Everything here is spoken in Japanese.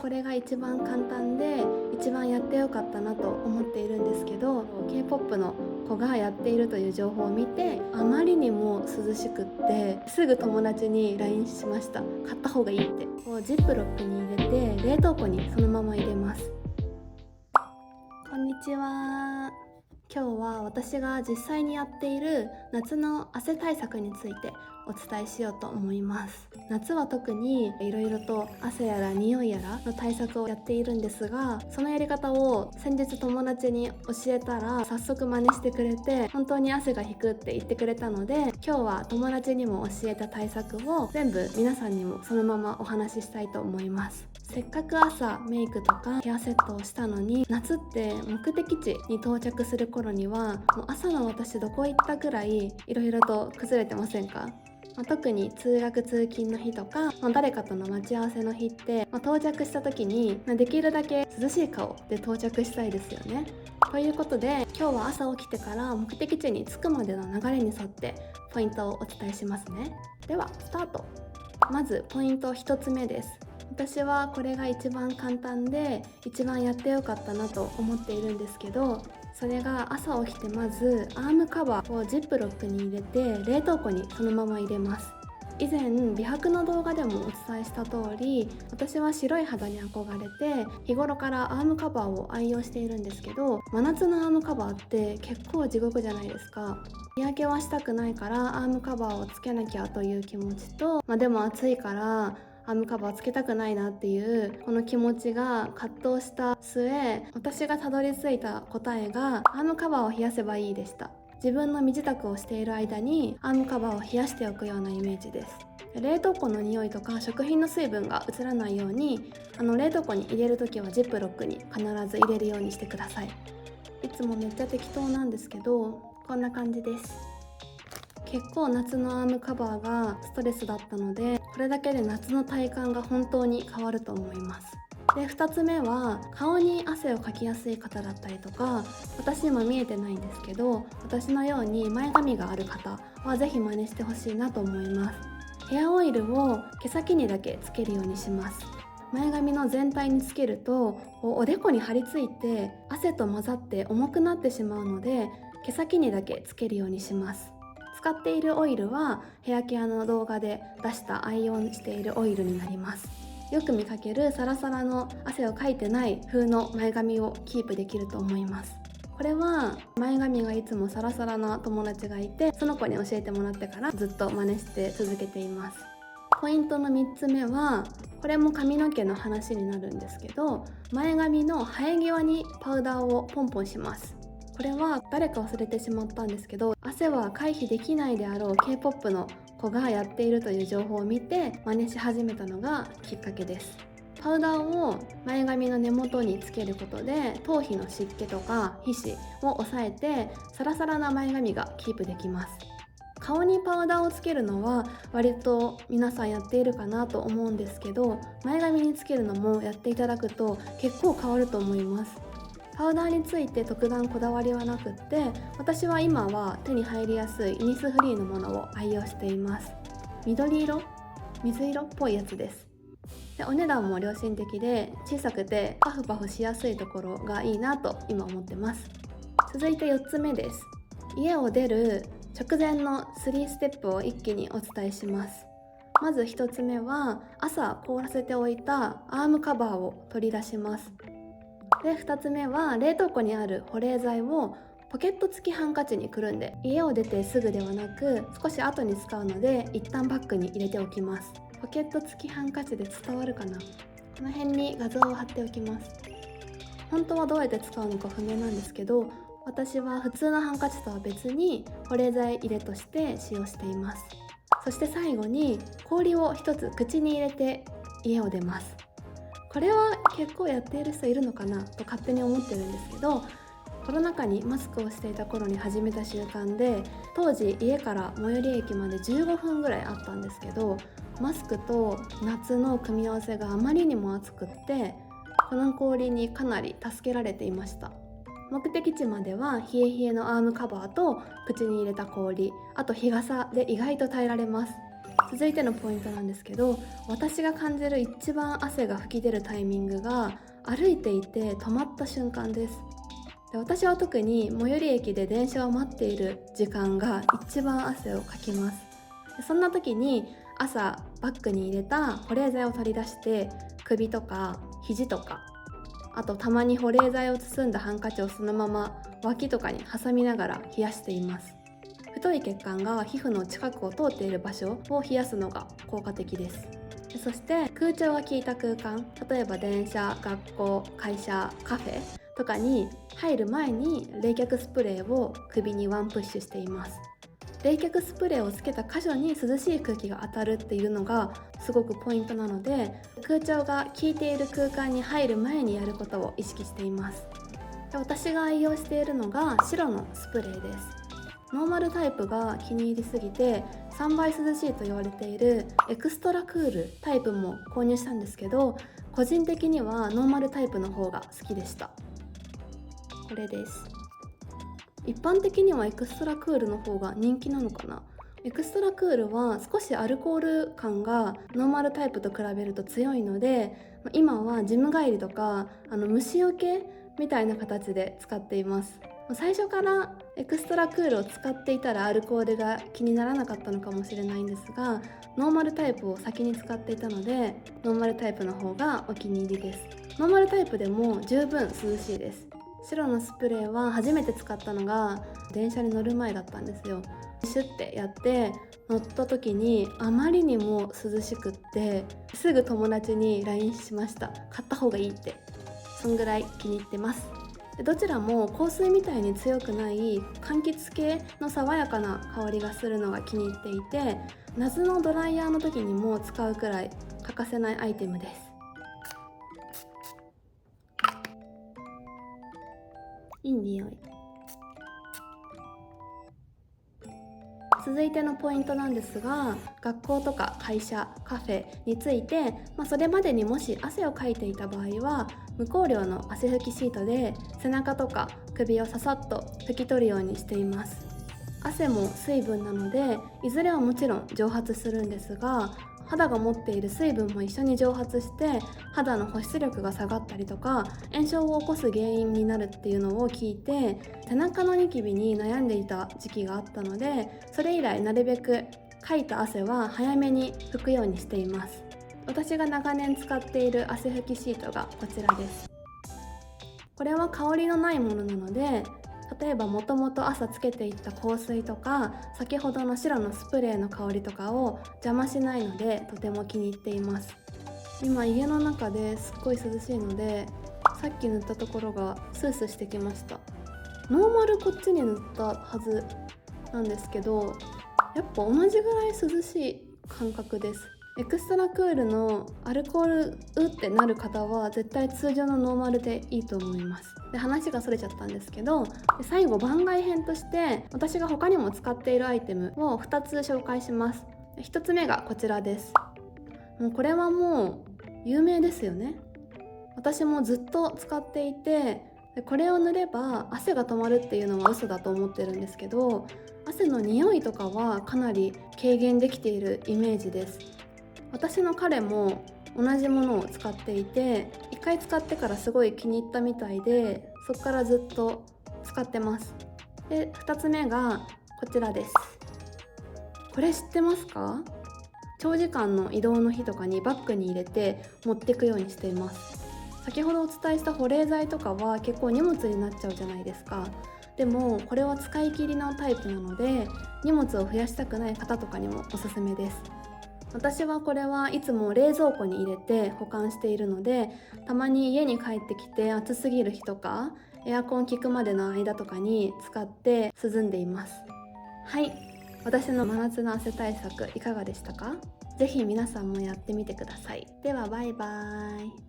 これが一番簡単で一番やってよかったなと思っているんですけど、 K-POP の子がやっているという情報を見て、あまりにも涼しくってすぐ友達に LINE しました。買った方がいいって。こうジップロックに入れて冷凍庫にそのまま入れます。こんにちは。今日は私が実際にやっている夏の汗対策についてお伝えしようと思います。夏は特にいろいろと汗やら匂いやらの対策をやっているんですが、そのやり方を先日友達に教えたら早速真似してくれて、本当に汗が引くって言ってくれたので、今日は友達にも教えた対策を全部皆さんにもそのままお話ししたいと思います。せっかく朝メイクとかヘアセットをしたのに、夏って目的地に到着する頃にはもう朝の私どこ行ったくらいいろいろと崩れてませんか？特に通学通勤の日とか、誰かとの待ち合わせの日って、到着した時に、できるだけ涼しい顔で到着したいですよね。ということで今日は朝起きてから目的地に着くまでの流れに沿ってポイントをお伝えしますね。ではスタート。まずポイント1つ目です。私はこれが一番簡単で一番やってよかったなと思っているんですけど、それが朝起きてまずアームカバーをジップロックに入れて冷凍庫にそのまま入れます。以前美白の動画でもお伝えした通り、私は白い肌に憧れて日頃からアームカバーを愛用しているんですけど、真夏のアームカバーって結構地獄じゃないですか。日焼けはしたくないからアームカバーをつけなきゃという気持ちと、でも暑いからアームカバーつけたくないなっていうこの気持ちが葛藤した末、私がたどり着いた答えがアームカバーを冷やせばいいでした。自分の身支度をしている間にアームカバーを冷やしておくようなイメージです。冷凍庫の匂いとか食品の水分が移らないように、冷凍庫に入れるときはジップロックに必ず入れるようにしてください。いつもめっちゃ適当なんですけど、こんな感じです。結構夏のアームカバーがストレスだったので、これだけで夏の体感が本当に変わると思います。で、2つ目は顔に汗をかきやすい方だったりとか、私今見えてないんですけど、私のように前髪がある方はぜひ真似してほしいなと思います。ヘアオイルを毛先にだけつけるようにします。前髪の全体につけるとおでこに張り付いて汗と混ざって重くなってしまうので、毛先にだけつけるようにします。使っているオイルはヘアケアの動画で出した愛用しているオイルになります。よく見かけるサラサラの汗をかいてない風の前髪をキープできると思います。これは前髪がいつもサラサラな友達がいて、その子に教えてもらってからずっと真似して続けています。ポイントの3つ目は、これも髪の毛の話になるんですけど、前髪の生え際にパウダーをポンポンします。これは誰か忘れてしまったんですけど、汗は回避できないであろう K-POP の子がやっているという情報を見て真似し始めたのがきっかけです。パウダーを前髪の根元につけることで頭皮の湿気とか皮脂を抑えてサラサラな前髪がキープできます。顔にパウダーをつけるのは割と皆さんやっているかなと思うんですけど、前髪につけるのもやっていただくと結構変わると思います。パウダーについて特段こだわりはなくって、私は今は手に入りやすいイニスフリーのものを愛用しています。緑色、水色っぽいやつです。で、お値段も良心的で小さくてパフパフしやすいところがいいなと今思ってます。続いて4つ目です。家を出る直前の3ステップを一気にお伝えします。まず1つ目は朝凍らせておいたアームカバーを取り出します。で、2つ目は冷凍庫にある保冷剤をポケット付きハンカチにくるんで、家を出てすぐではなく少し後に使うので一旦バッグに入れておきます。ポケット付きハンカチで伝わるかな。この辺に画像を貼っておきます。本当はどうやって使うのか不明なんですけど、私は普通のハンカチとは別に保冷剤入れとして使用しています。そして最後に氷を一つ口に入れて家を出ます。これは結構やっている人いるのかなと勝手に思ってるんですけど、コロナ禍にマスクをしていた頃に始めた習慣で、当時家から最寄り駅まで15分ぐらいあったんですけど、マスクと夏の組み合わせがあまりにも暑くって、この氷にかなり助けられていました。目的地までは冷え冷えのアームカバーと口に入れた氷、あと日傘で意外と耐えられます。続いてのポイントなんですけど、私が感じる一番汗が噴き出るタイミングが歩いていて止まった瞬間です。で、私は特に最寄り駅で電車を待っている時間が一番汗をかきます。で、そんな時に朝バッグに入れた保冷剤を取り出して首とか肘とか、あとたまに保冷剤を包んだハンカチをそのまま脇とかに挟みながら冷やしています。太い血管が皮膚の近くを通っている場所を冷やすのが効果的です。そして空調が効いた空間、例えば電車、学校、会社、カフェとかに入る前に冷却スプレーを首にワンプッシュしています。冷却スプレーをつけた箇所に涼しい空気が当たるっていうのがすごくポイントなので、空調が効いている空間に入る前にやることを意識しています。で、私が愛用しているのが白のスプレーです。ノーマルタイプが気に入りすぎて3倍涼しいと言われているエクストラクールタイプも購入したんですけど、個人的にはノーマルタイプの方が好きでした。これです。一般的にはエクストラクールの方が人気なのかな。エクストラクールは少しアルコール感がノーマルタイプと比べると強いので、今はジム帰りとか虫除けみたいな形で使っています。最初からエクストラクールを使っていたらアルコールが気にならなかったのかもしれないんですが、ノーマルタイプを先に使っていたのでノーマルタイプの方がお気に入りです。ノーマルタイプでも十分涼しいです。白のスプレーは初めて使ったのが電車に乗る前だったんですよ。シュッてやって乗った時にあまりにも涼しくって、すぐ友達に LINE しました。買った方がいいって。そんぐらい気に入ってます。どちらも香水みたいに強くない柑橘系の爽やかな香りがするのが気に入っていて、夏のドライヤーの時にも使うくらい欠かせないアイテムです。いい匂い。続いてのポイントなんですが、学校とか会社、カフェについて、それまでにもし汗をかいていた場合は無香料の汗拭きシートで背中とか首をささっと拭き取るようにしています。汗も水分なのでいずれはもちろん蒸発するんですが、肌が持っている水分も一緒に蒸発して肌の保湿力が下がったりとか炎症を起こす原因になるっていうのを聞いて、背中のニキビに悩んでいた時期があったので、それ以来なるべくかいた汗は早めに拭くようにしています。私が長年使っている汗拭きシートがこちらです。これは香りのないものなので、例えばもともと朝つけていった香水とか先ほどの白のスプレーの香りとかを邪魔しないのでとても気に入っています。今家の中ですっごい涼しいので、さっき塗ったところがスースーしてきました。ノーマルこっちに塗ったはずなんですけど、やっぱ同じぐらい涼しい感覚です。エクストラクールのアルコールってなる方は絶対通常のノーマルでいいと思います。で、話がそれちゃったんですけど、最後番外編として私が他にも使っているアイテムを2つ紹介します。1つ目がこちらです。もうこれはもう有名ですよね。私もずっと使っていて、これを塗れば汗が止まるっていうのは嘘だと思ってるんですけど、汗の匂いとかはかなり軽減できているイメージです。私の彼も同じものを使っていて、1回使ってからすごい気に入ったみたいで、そこからずっと使ってます。で、2つ目がこちらです。これ知ってますか？長時間の移動の日とかにバッグに入れて持っていくようにしています。先ほどお伝えした保冷剤とかは結構荷物になっちゃうじゃないですか。でもこれは使い切りのタイプなので、荷物を増やしたくない方とかにもおすすめです。私はこれはいつも冷蔵庫に入れて保管しているので、たまに家に帰ってきて暑すぎる日とかエアコン効くまでの間とかに使って涼んでいます。はい、私の真夏の汗対策いかがでしたか？ぜひ皆さんもやってみてください。ではバイバーイ。